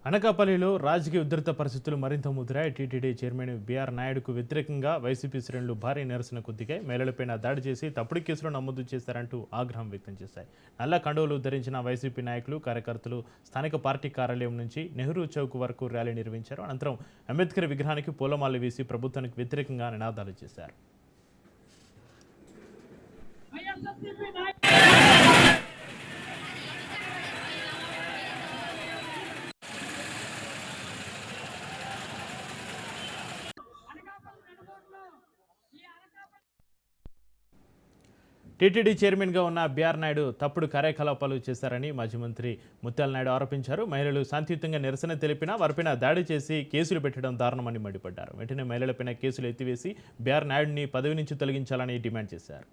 అనకాపల్లిలో రాజకీయ ఉధృత పరిస్థితులు మరింత ముదిరాయి. టీటీడీ చైర్మన్ బీఆర్ నాయుడుకు వ్యతిరేకంగా వైసీపీ శ్రేణులు భారీ నిరసనకు దిగాయి. మహిళలపైన దాడి చేసి తప్పుడు కేసులు నమోదు చేశారంటూ ఆగ్రహం వ్యక్తం చేశాయి. నల్ల కండువలు ధరించిన వైసీపీ నాయకులు, కార్యకర్తలు స్థానిక పార్టీ కార్యాలయం నుంచి నెహ్రూ చౌక్ వరకు ర్యాలీ నిర్వహించారు. అనంతరం అంబేద్కర్ విగ్రహానికి పూలమాలలు వేసి ప్రభుత్వానికి వ్యతిరేకంగా నినాదాలు చేశారు. టీటీడీ చైర్మన్గా ఉన్న బీఆర్ నాయుడు తప్పుడు కార్యకలాపాలు చేశారని మాజీ మంత్రి ముత్యాల నాయుడు ఆరోపించారు. మహిళలు శాంతియుతంగా నిరసన తెలిపినా వారిపైన దాడి చేసి కేసులు పెట్టడం దారుణమని మండిపడ్డారు. వెంటనే మహిళలపైన కేసులు ఎత్తివేసి బీఆర్ నాయుడిని పదవి నుంచి తొలగించాలని డిమాండ్ చేశారు.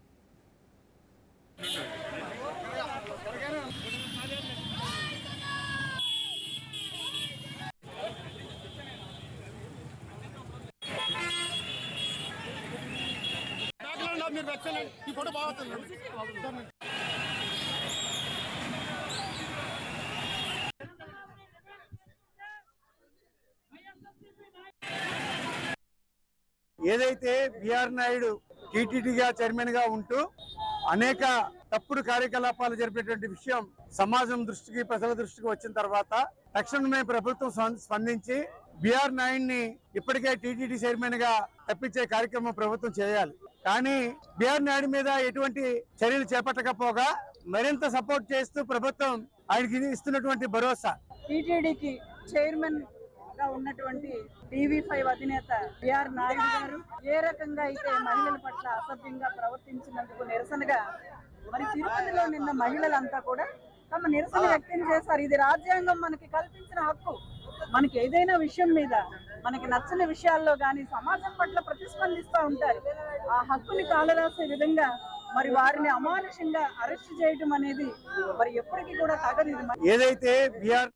ఏదైతే బీఆర్ నాయుడు టీటీడీగా చైర్మన్ గా ఉంటూ అనేక తప్పుడు కార్యకలాపాలు జరిపేటువంటి విషయం సమాజం దృష్టికి, ప్రజల దృష్టికి వచ్చిన తర్వాత తక్షణమే ప్రభుత్వం స్పందించి బీఆర్ నాయుడిని ఇప్పటికే టీటీడీ చైర్మన్ గా తప్పించే కార్యక్రమం ప్రభుత్వం చేయాలి. కానీ బీఆర్ నాయుడు మీద ఎటువంటి చర్యలు చేపట్టకపోగా మరింత సపోర్ట్ చేస్తూ ప్రభుత్వం ఆయనకి ఇస్తున్నటువంటి భరోసా. టీటీడీకి చైర్మన్ గా ఉన్నటువంటి టీవీ5 అధినేత బీఆర్ నాయుడు గారు ఏ రకంగా అయితే మహిళల పట్ల అసభ్యంగా ప్రవర్తించినందుకు నిరసనగా మరి తిరుపతిలో నిన్న మహిళలంతా కూడా తమ నిరసన వ్యక్తం చేశారు. ఇది రాజ్యాంగం మనకి కల్పించిన హక్కు. మనకి ఏదైనా విషయం మీద మనకి నచ్చని విషయాల్లో కానీ సమాజం పట్ల ప్రతిస్పందిస్తూ ఉంటారు. ఆ హక్కుని కాలరాసే విధంగా మరి వారిని అమానుషంగా అరెస్ట్ చేయడం అనేది మరి ఎప్పటికీ కూడా తగదు. ఏదైతే బీఆర్